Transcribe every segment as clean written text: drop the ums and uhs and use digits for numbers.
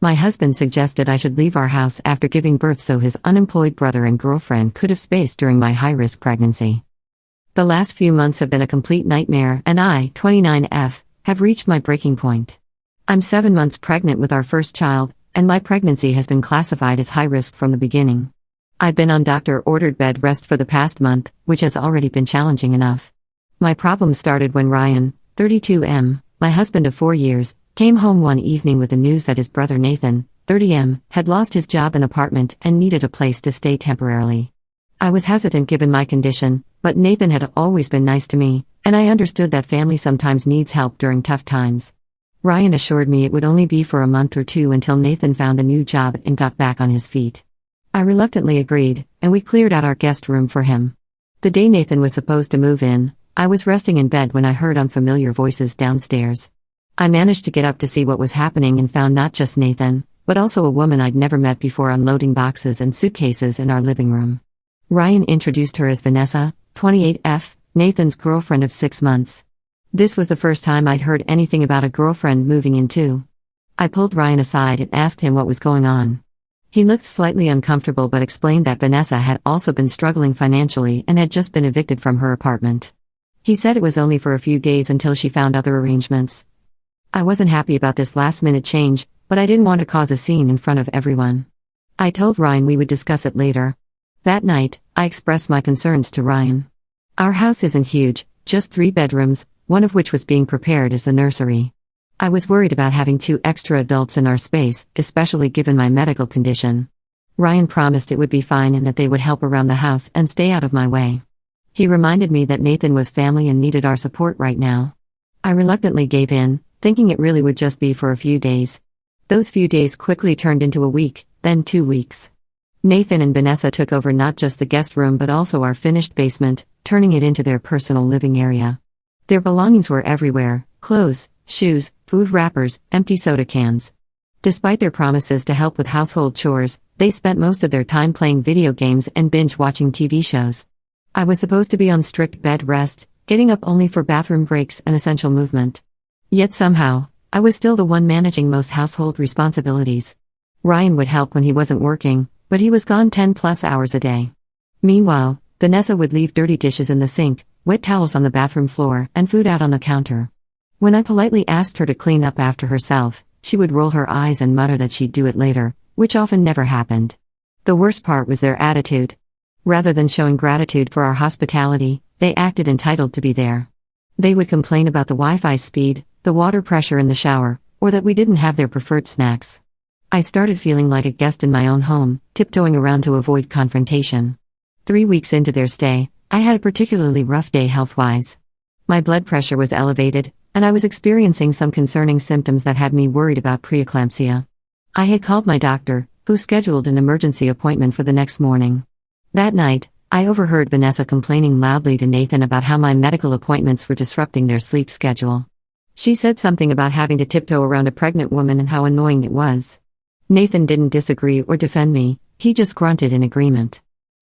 My husband suggested I should leave our house after giving birth so his unemployed brother and girlfriend could have space during my high-risk pregnancy. The last few months have been a complete nightmare, and I, 29F, have reached my breaking point. I'm 7 months pregnant with our first child, and my pregnancy has been classified as high risk from the beginning. I've been on doctor-ordered bed rest for the past month, which has already been challenging enough. My problem started when Ryan, 32M, my husband of 4 years, came home one evening with the news that his brother Nathan, 30M, had lost his job and apartment and needed a place to stay temporarily. I was hesitant given my condition, but Nathan had always been nice to me, and I understood that family sometimes needs help during tough times. Ryan assured me it would only be for a month or two until Nathan found a new job and got back on his feet. I reluctantly agreed, and we cleared out our guest room for him. The day Nathan was supposed to move in, I was resting in bed when I heard unfamiliar voices downstairs. I managed to get up to see what was happening and found not just Nathan, but also a woman I'd never met before unloading boxes and suitcases in our living room. Ryan introduced her as Vanessa, 28F, Nathan's girlfriend of 6 months. This was the first time I'd heard anything about a girlfriend moving in too. I pulled Ryan aside and asked him what was going on. He looked slightly uncomfortable but explained that Vanessa had also been struggling financially and had just been evicted from her apartment. He said it was only for a few days until she found other arrangements. I wasn't happy about this last-minute change, but I didn't want to cause a scene in front of everyone. I told Ryan we would discuss it later. That night, I expressed my concerns to Ryan. Our house isn't huge, just 3 bedrooms, one of which was being prepared as the nursery. I was worried about having 2 extra adults in our space, especially given my medical condition. Ryan promised it would be fine and that they would help around the house and stay out of my way. He reminded me that Nathan was family and needed our support right now. I reluctantly gave in, thinking it really would just be for a few days. Those few days quickly turned into a week, then 2 weeks. Nathan and Vanessa took over not just the guest room but also our finished basement, turning it into their personal living area. Their belongings were everywhere: clothes, shoes, food wrappers, empty soda cans. Despite their promises to help with household chores, they spent most of their time playing video games and binge-watching TV shows. I was supposed to be on strict bed rest, getting up only for bathroom breaks and essential movement. Yet somehow, I was still the one managing most household responsibilities. Ryan would help when he wasn't working, but he was gone 10+ hours a day. Meanwhile, Vanessa would leave dirty dishes in the sink, wet towels on the bathroom floor, and food out on the counter. When I politely asked her to clean up after herself, she would roll her eyes and mutter that she'd do it later, which often never happened. The worst part was their attitude. Rather than showing gratitude for our hospitality, they acted entitled to be there. They would complain about the Wi-Fi speed, the water pressure in the shower, or that we didn't have their preferred snacks. I started feeling like a guest in my own home, tiptoeing around to avoid confrontation. 3 weeks into their stay, I had a particularly rough day health-wise. My blood pressure was elevated, and I was experiencing some concerning symptoms that had me worried about preeclampsia. I had called my doctor, who scheduled an emergency appointment for the next morning. That night, I overheard Vanessa complaining loudly to Nathan about how my medical appointments were disrupting their sleep schedule. She said something about having to tiptoe around a pregnant woman and how annoying it was. Nathan didn't disagree or defend me, he just grunted in agreement.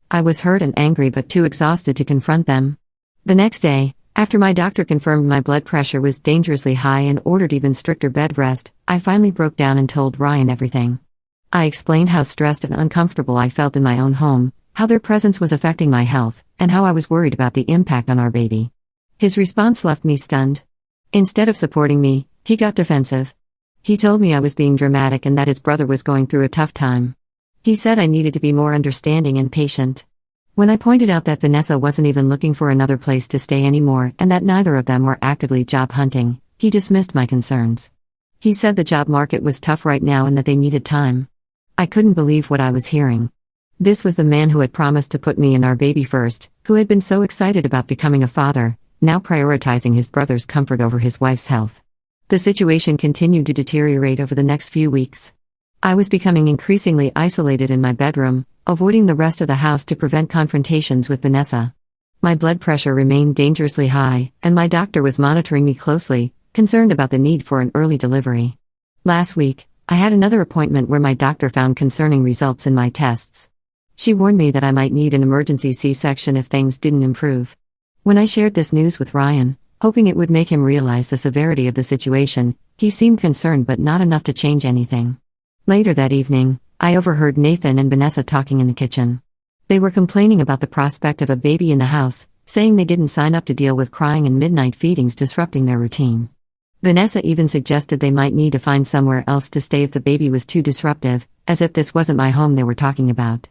I was hurt and angry but too exhausted to confront them. The next day, after my doctor confirmed my blood pressure was dangerously high and ordered even stricter bed rest, I finally broke down and told Ryan everything. I explained how stressed and uncomfortable I felt in my own home, how their presence was affecting my health, and how I was worried about the impact on our baby. His response left me stunned. Instead of supporting me, he got defensive. He told me I was being dramatic and that his brother was going through a tough time. He said I needed to be more understanding and patient. When I pointed out that Vanessa wasn't even looking for another place to stay anymore and that neither of them were actively job hunting, he dismissed my concerns. He said the job market was tough right now and that they needed time. I couldn't believe what I was hearing. This was the man who had promised to put me and our baby first, who had been so excited about becoming a father, now prioritizing his brother's comfort over his wife's health. The situation continued to deteriorate over the next few weeks. I was becoming increasingly isolated in my bedroom, avoiding the rest of the house to prevent confrontations with Vanessa. My blood pressure remained dangerously high, and my doctor was monitoring me closely, concerned about the need for an early delivery. Last week, I had another appointment where my doctor found concerning results in my tests. She warned me that I might need an emergency C-section if things didn't improve. When I shared this news with Ryan, hoping it would make him realize the severity of the situation, he seemed concerned but not enough to change anything. Later that evening, I overheard Nathan and Vanessa talking in the kitchen. They were complaining about the prospect of a baby in the house, saying they didn't sign up to deal with crying and midnight feedings disrupting their routine. Vanessa even suggested they might need to find somewhere else to stay if the baby was too disruptive, as if this wasn't my home they were talking about.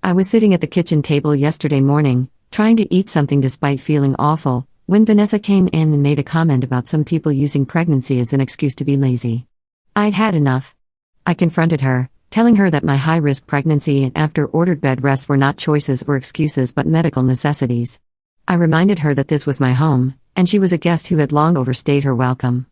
I was sitting at the kitchen table yesterday morning, trying to eat something despite feeling awful, when Vanessa came in and made a comment about some people using pregnancy as an excuse to be lazy. I'd had enough. I confronted her, telling her that my high-risk pregnancy and after-ordered bed rest were not choices or excuses but medical necessities. I reminded her that this was my home, and she was a guest who had long overstayed her welcome.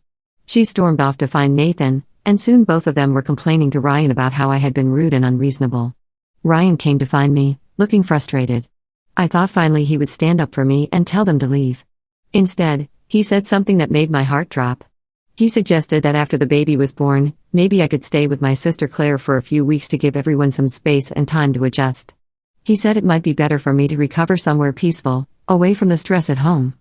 She stormed off to find Nathan, and soon both of them were complaining to Ryan about how I had been rude and unreasonable. Ryan came to find me, looking frustrated. I thought finally he would stand up for me and tell them to leave. Instead, he said something that made my heart drop. He suggested that after the baby was born, maybe I could stay with my sister Claire for a few weeks to give everyone some space and time to adjust. He said it might be better for me to recover somewhere peaceful, away from the stress at home.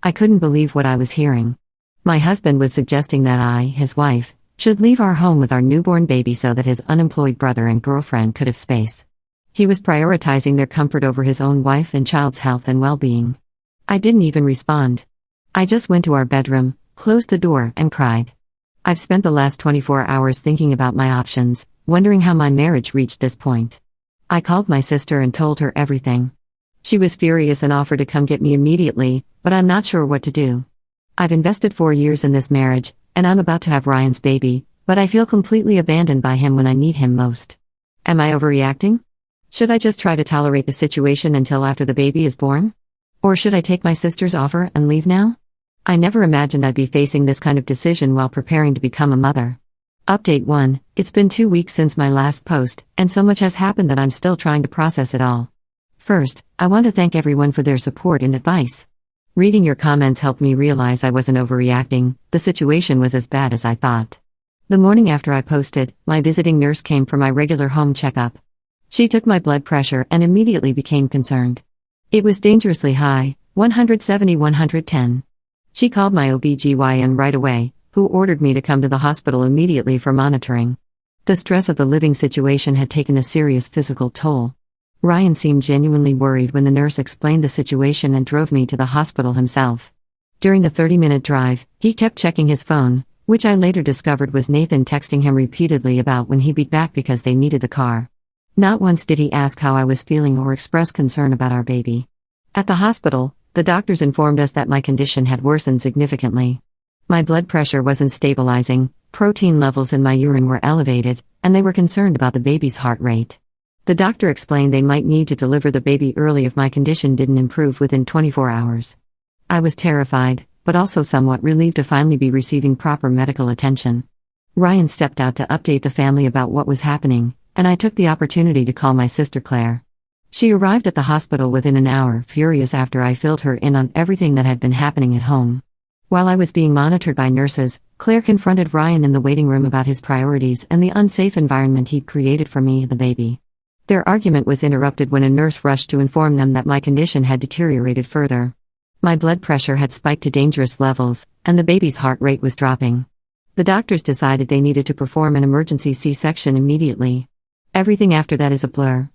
I couldn't believe what I was hearing. My husband was suggesting that I, his wife, should leave our home with our newborn baby so that his unemployed brother and girlfriend could have space. He was prioritizing their comfort over his own wife and child's health and well-being. I didn't even respond. I just went to our bedroom, closed the door, and cried. I've spent the last 24 hours thinking about my options, wondering how my marriage reached this point. I called my sister and told her everything. She was furious and offered to come get me immediately, but I'm not sure what to do. I've invested 4 years in this marriage, and I'm about to have Ryan's baby, but I feel completely abandoned by him when I need him most. Am I overreacting? Should I just try to tolerate the situation until after the baby is born? Or should I take my sister's offer and leave now? I never imagined I'd be facing this kind of decision while preparing to become a mother. Update 1, it's been 2 weeks since my last post, and so much has happened that I'm still trying to process it all. First, I want to thank everyone for their support and advice. Reading your comments helped me realize I wasn't overreacting, the situation was as bad as I thought. The morning after I posted, my visiting nurse came for my regular home checkup. She took my blood pressure and immediately became concerned. It was dangerously high, 170/110. She called my OB/GYN right away, who ordered me to come to the hospital immediately for monitoring. The stress of the living situation had taken a serious physical toll. Ryan seemed genuinely worried when the nurse explained the situation and drove me to the hospital himself. During the 30-minute drive, he kept checking his phone, which I later discovered was Nathan texting him repeatedly about when he'd be back because they needed the car. Not once did he ask how I was feeling or express concern about our baby. At the hospital, the doctors informed us that my condition had worsened significantly. My blood pressure wasn't stabilizing, protein levels in my urine were elevated, and they were concerned about the baby's heart rate. The doctor explained they might need to deliver the baby early if my condition didn't improve within 24 hours. I was terrified, but also somewhat relieved to finally be receiving proper medical attention. Ryan stepped out to update the family about what was happening, and I took the opportunity to call my sister Claire. She arrived at the hospital within an hour, furious after I filled her in on everything that had been happening at home. While I was being monitored by nurses, Claire confronted Ryan in the waiting room about his priorities and the unsafe environment he'd created for me and the baby. Their argument was interrupted when a nurse rushed to inform them that my condition had deteriorated further. My blood pressure had spiked to dangerous levels, and the baby's heart rate was dropping. The doctors decided they needed to perform an emergency C-section immediately. Everything after that is a blur.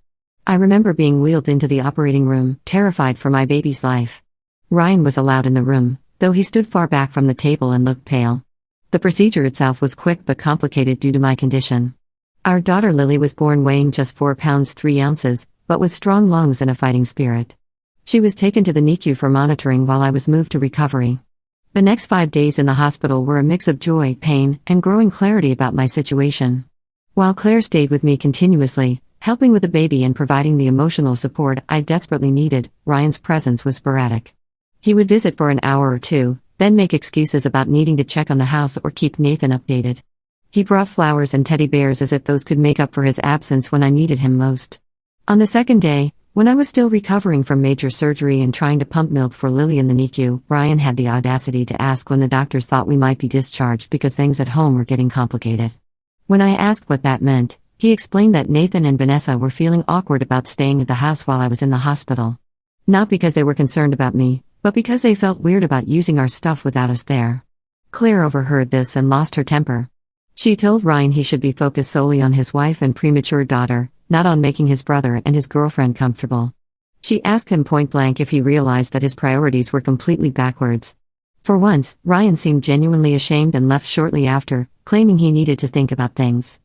I remember being wheeled into the operating room, terrified for my baby's life. Ryan was allowed in the room, though he stood far back from the table and looked pale. The procedure itself was quick but complicated due to my condition. Our daughter Lily was born weighing just 4 pounds 3 ounces, but with strong lungs and a fighting spirit. She was taken to the NICU for monitoring while I was moved to recovery. The next 5 days in the hospital were a mix of joy, pain, and growing clarity about my situation. While Claire stayed with me continuously, helping with the baby and providing the emotional support I desperately needed, Ryan's presence was sporadic. He would visit for an hour or two, then make excuses about needing to check on the house or keep Nathan updated. He brought flowers and teddy bears as if those could make up for his absence when I needed him most. On the second day, when I was still recovering from major surgery and trying to pump milk for Lily in the NICU, Ryan had the audacity to ask when the doctors thought we might be discharged because things at home were getting complicated. When I asked what that meant, he explained that Nathan and Vanessa were feeling awkward about staying at the house while I was in the hospital. Not because they were concerned about me, but because they felt weird about using our stuff without us there. Claire overheard this and lost her temper. She told Ryan he should be focused solely on his wife and premature daughter, not on making his brother and his girlfriend comfortable. She asked him point blank if he realized that his priorities were completely backwards. For once, Ryan seemed genuinely ashamed and left shortly after, claiming he needed to think about things.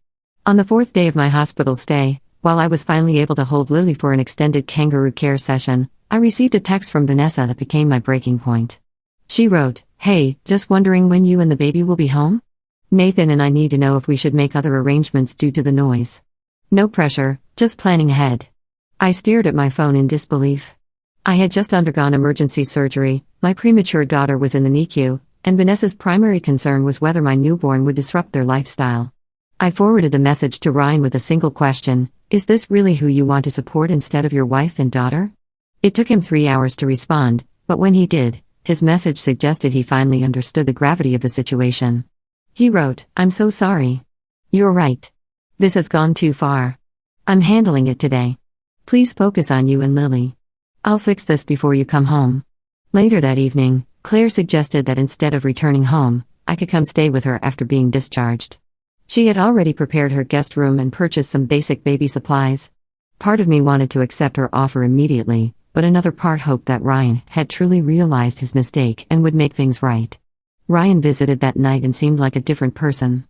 On the fourth day of my hospital stay, while I was finally able to hold Lily for an extended kangaroo care session, I received a text from Vanessa that became my breaking point. She wrote, "Hey, just wondering when you and the baby will be home? Nathan and I need to know if we should make other arrangements due to the noise. No pressure, just planning ahead." I stared at my phone in disbelief. I had just undergone emergency surgery, my premature daughter was in the NICU, and Vanessa's primary concern was whether my newborn would disrupt their lifestyle. I forwarded the message to Ryan with a single question: "Is this really who you want to support instead of your wife and daughter?" It took him 3 hours to respond, but when he did, his message suggested he finally understood the gravity of the situation. He wrote, "I'm so sorry. You're right. This has gone too far. I'm handling it today. Please focus on you and Lily. I'll fix this before you come home." Later that evening, Claire suggested that instead of returning home, I could come stay with her after being discharged. She had already prepared her guest room and purchased some basic baby supplies. Part of me wanted to accept her offer immediately, but another part hoped that Ryan had truly realized his mistake and would make things right. Ryan visited that night and seemed like a different person.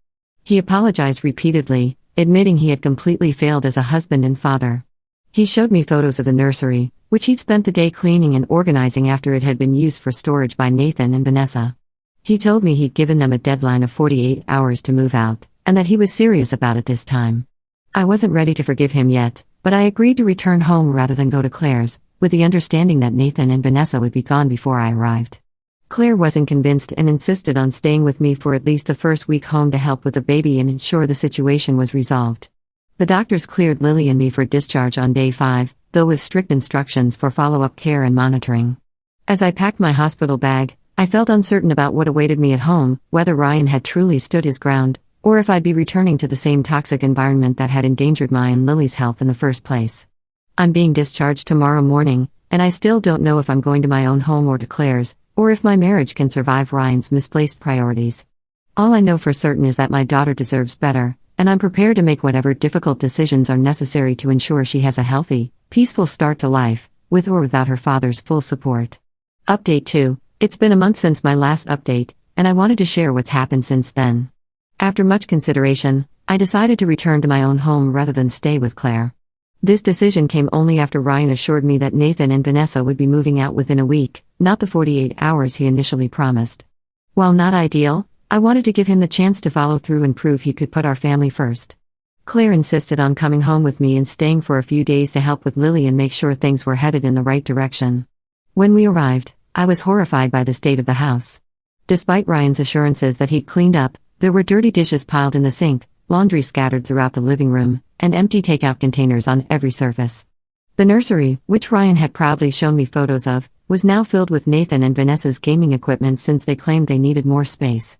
He apologized repeatedly, admitting he had completely failed as a husband and father. He showed me photos of the nursery, which he'd spent the day cleaning and organizing after it had been used for storage by Nathan and Vanessa. He told me he'd given them a deadline of 48 hours to move out, and that he was serious about it this time. I wasn't ready to forgive him yet, but I agreed to return home rather than go to Claire's, with the understanding that Nathan and Vanessa would be gone before I arrived. Claire wasn't convinced and insisted on staying with me for at least the first week home to help with the baby and ensure the situation was resolved. The doctors cleared Lily and me for discharge on day 5, though with strict instructions for follow-up care and monitoring. As I packed my hospital bag, I felt uncertain about what awaited me at home, whether Ryan had truly stood his ground, or if I'd be returning to the same toxic environment that had endangered my and Lily's health in the first place. I'm being discharged tomorrow morning, and I still don't know if I'm going to my own home or to Claire's, or if my marriage can survive Ryan's misplaced priorities. All I know for certain is that my daughter deserves better, and I'm prepared to make whatever difficult decisions are necessary to ensure she has a healthy, peaceful start to life, with or without her father's full support. Update 2. It's been a month since my last update, and I wanted to share what's happened since then. After much consideration, I decided to return to my own home rather than stay with Claire. This decision came only after Ryan assured me that Nathan and Vanessa would be moving out within a week, not the 48 hours he initially promised. While not ideal, I wanted to give him the chance to follow through and prove he could put our family first. Claire insisted on coming home with me and staying for a few days to help with Lily and make sure things were headed in the right direction. When we arrived, I was horrified by the state of the house. Despite Ryan's assurances that he'd cleaned up, there were dirty dishes piled in the sink, laundry scattered throughout the living room, and empty takeout containers on every surface. The nursery, which Ryan had proudly shown me photos of, was now filled with Nathan and Vanessa's gaming equipment since they claimed they needed more space.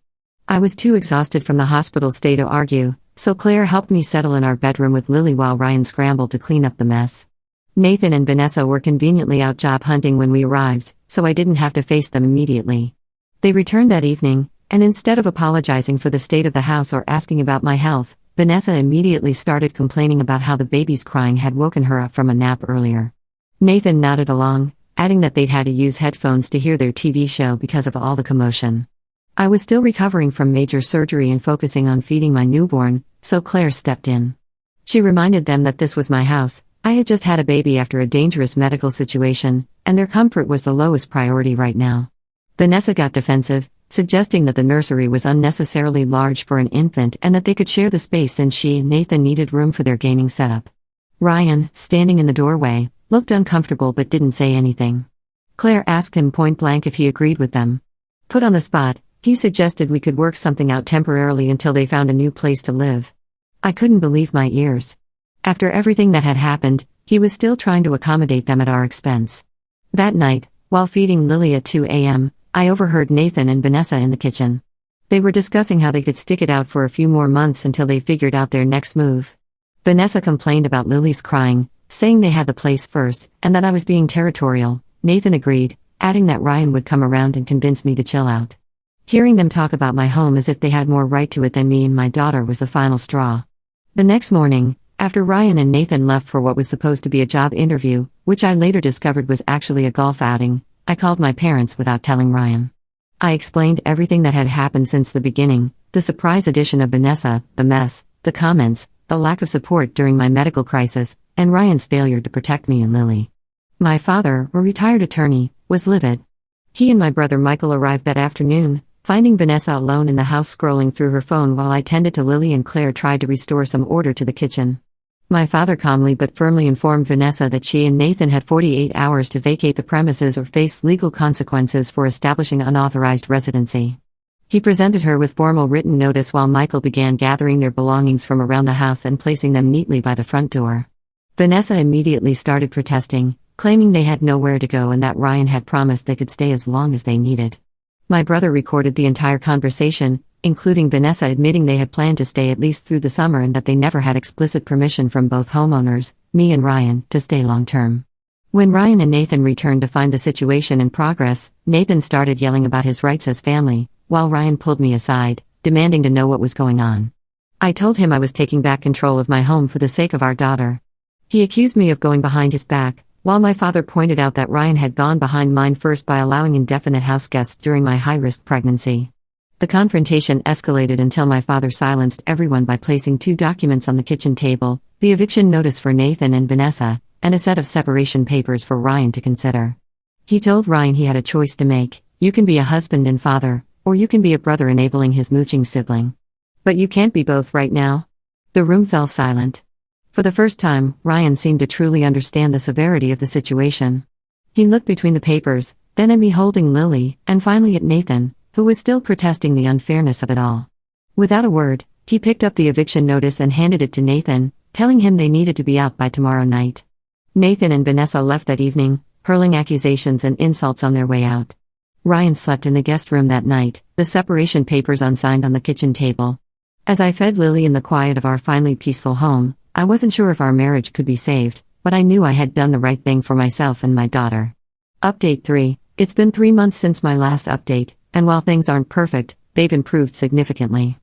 I was too exhausted from the hospital stay to argue, so Claire helped me settle in our bedroom with Lily while Ryan scrambled to clean up the mess. Nathan and Vanessa were conveniently out job hunting when we arrived, so I didn't have to face them immediately. They returned that evening, and instead of apologizing for the state of the house or asking about my health, Vanessa immediately started complaining about how the baby's crying had woken her up from a nap earlier. Nathan nodded along, adding that they'd had to use headphones to hear their TV show because of all the commotion. I was still recovering from major surgery and focusing on feeding my newborn, so Claire stepped in. She reminded them that this was my house, I had just had a baby after a dangerous medical situation, and their comfort was the lowest priority right now. Vanessa got defensive, suggesting that the nursery was unnecessarily large for an infant and that they could share the space since she and Nathan needed room for their gaming setup. Ryan, standing in the doorway, looked uncomfortable but didn't say anything. Claire asked him point blank if he agreed with them. Put on the spot, he suggested we could work something out temporarily until they found a new place to live. I couldn't believe my ears. After everything that had happened, he was still trying to accommodate them at our expense. That night, while feeding Lily at 2 a.m., I overheard Nathan and Vanessa in the kitchen. They were discussing how they could stick it out for a few more months until they figured out their next move. Vanessa complained about Lily's crying, saying they had the place first, and that I was being territorial. Nathan agreed, adding that Ryan would come around and convince me to chill out. Hearing them talk about my home as if they had more right to it than me and my daughter was the final straw. The next morning, after Ryan and Nathan left for what was supposed to be a job interview, which I later discovered was actually a golf outing, I called my parents without telling Ryan. I explained everything that had happened since the beginning, the surprise addition of Vanessa, the mess, the comments, the lack of support during my medical crisis, and Ryan's failure to protect me and Lily. My father, a retired attorney, was livid. He and my brother Michael arrived that afternoon, finding Vanessa alone in the house scrolling through her phone while I tended to Lily and Claire tried to restore some order to the kitchen. My father calmly but firmly informed Vanessa that she and Nathan had 48 hours to vacate the premises or face legal consequences for establishing unauthorized residency. He presented her with formal written notice while Michael began gathering their belongings from around the house and placing them neatly by the front door. Vanessa immediately started protesting, claiming they had nowhere to go and that Ryan had promised they could stay as long as they needed. My brother recorded the entire conversation, including Vanessa admitting they had planned to stay at least through the summer and that they never had explicit permission from both homeowners, me and Ryan, to stay long-term. When Ryan and Nathan returned to find the situation in progress, Nathan started yelling about his rights as family, while Ryan pulled me aside, demanding to know what was going on. I told him I was taking back control of my home for the sake of our daughter. He accused me of going behind his back, while my father pointed out that Ryan had gone behind mine first by allowing indefinite house guests during my high-risk pregnancy. The confrontation escalated until my father silenced everyone by placing 2 documents on the kitchen table, the eviction notice for Nathan and Vanessa, and a set of separation papers for Ryan to consider. He told Ryan he had a choice to make: you can be a husband and father, or you can be a brother enabling his mooching sibling. But you can't be both right now. The room fell silent. For the first time, Ryan seemed to truly understand the severity of the situation. He looked between the papers, then at me holding Lily, and finally at Nathan, who was still protesting the unfairness of it all. Without a word, he picked up the eviction notice and handed it to Nathan, telling him they needed to be out by tomorrow night. Nathan and Vanessa left that evening, hurling accusations and insults on their way out. Ryan slept in the guest room that night, the separation papers unsigned on the kitchen table. As I fed Lily in the quiet of our finally peaceful home, I wasn't sure if our marriage could be saved, but I knew I had done the right thing for myself and my daughter. Update 3. It's been 3 months since my last update, and while things aren't perfect, they've improved significantly.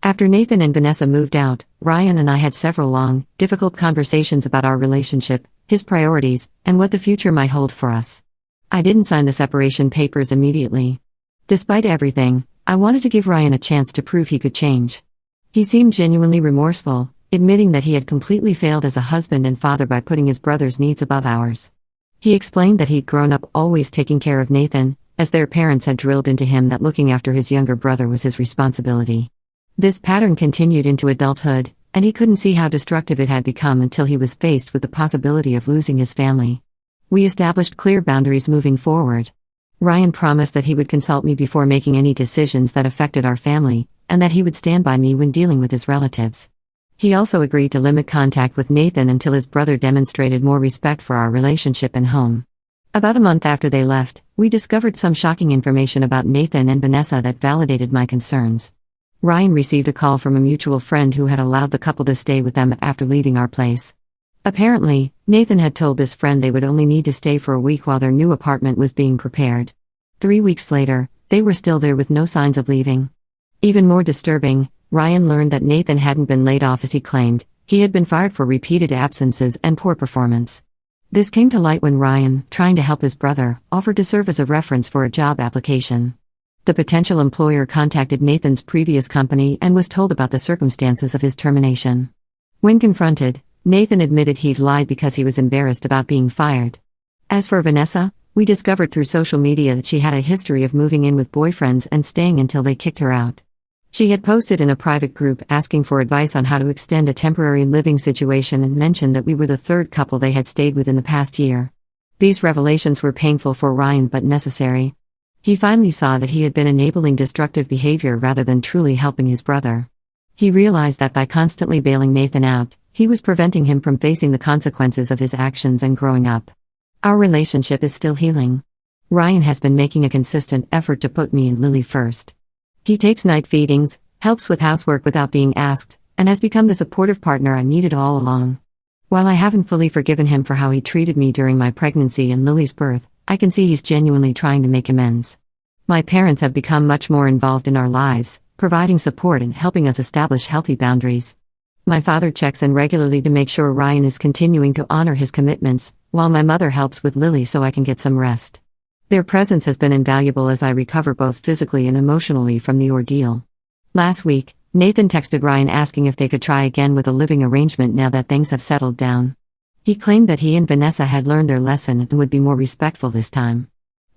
After Nathan and Vanessa moved out, Ryan and I had several long, difficult conversations about our relationship, his priorities, and what the future might hold for us. I didn't sign the separation papers immediately. Despite everything, I wanted to give Ryan a chance to prove he could change. He seemed genuinely remorseful, admitting that he had completely failed as a husband and father by putting his brother's needs above ours. He explained that he'd grown up always taking care of Nathan, as their parents had drilled into him that looking after his younger brother was his responsibility. This pattern continued into adulthood, and he couldn't see how destructive it had become until he was faced with the possibility of losing his family. We established clear boundaries moving forward. Ryan promised that he would consult me before making any decisions that affected our family, and that he would stand by me when dealing with his relatives. He also agreed to limit contact with Nathan until his brother demonstrated more respect for our relationship and home. About a month after they left, we discovered some shocking information about Nathan and Vanessa that validated my concerns. Ryan received a call from a mutual friend who had allowed the couple to stay with them after leaving our place. Apparently, Nathan had told this friend they would only need to stay for a week while their new apartment was being prepared. 3 weeks later, they were still there with no signs of leaving. Even more disturbing, Ryan learned that Nathan hadn't been laid off as he claimed. He had been fired for repeated absences and poor performance. This came to light when Ryan, trying to help his brother, offered to serve as a reference for a job application. The potential employer contacted Nathan's previous company and was told about the circumstances of his termination. When confronted, Nathan admitted he'd lied because he was embarrassed about being fired. As for Vanessa, we discovered through social media that she had a history of moving in with boyfriends and staying until they kicked her out. She had posted in a private group asking for advice on how to extend a temporary living situation and mentioned that we were the third couple they had stayed with in the past year. These revelations were painful for Ryan but necessary. He finally saw that he had been enabling destructive behavior rather than truly helping his brother. He realized that by constantly bailing Nathan out, he was preventing him from facing the consequences of his actions and growing up. Our relationship is still healing. Ryan has been making a consistent effort to put me and Lily first. He takes night feedings, helps with housework without being asked, and has become the supportive partner I needed all along. While I haven't fully forgiven him for how he treated me during my pregnancy and Lily's birth, I can see he's genuinely trying to make amends. My parents have become much more involved in our lives, providing support and helping us establish healthy boundaries. My father checks in regularly to make sure Ryan is continuing to honor his commitments, while my mother helps with Lily so I can get some rest. Their presence has been invaluable as I recover both physically and emotionally from the ordeal. Last week, Nathan texted Ryan asking if they could try again with a living arrangement now that things have settled down. He claimed that he and Vanessa had learned their lesson and would be more respectful this time.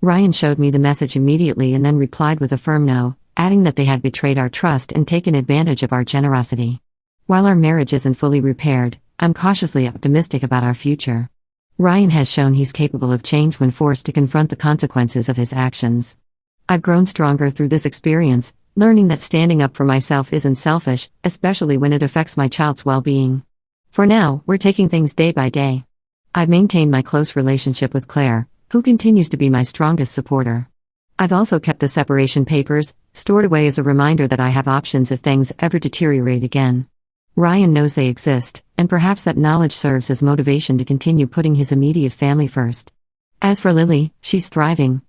Ryan showed me the message immediately and then replied with a firm no, adding that they had betrayed our trust and taken advantage of our generosity. While our marriage isn't fully repaired, I'm cautiously optimistic about our future. Ryan has shown he's capable of change when forced to confront the consequences of his actions. I've grown stronger through this experience, learning that standing up for myself isn't selfish, especially when it affects my child's well-being. For now, we're taking things day by day. I've maintained my close relationship with Claire, who continues to be my strongest supporter. I've also kept the separation papers, stored away as a reminder that I have options if things ever deteriorate again. Ryan knows they exist, and perhaps that knowledge serves as motivation to continue putting his immediate family first. As for Lily, she's thriving.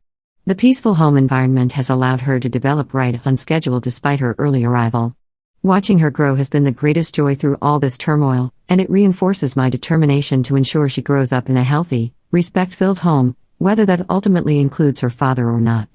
The peaceful home environment has allowed her to develop right on schedule despite her early arrival. Watching her grow has been the greatest joy through all this turmoil, and it reinforces my determination to ensure she grows up in a healthy, respect-filled home, whether that ultimately includes her father or not.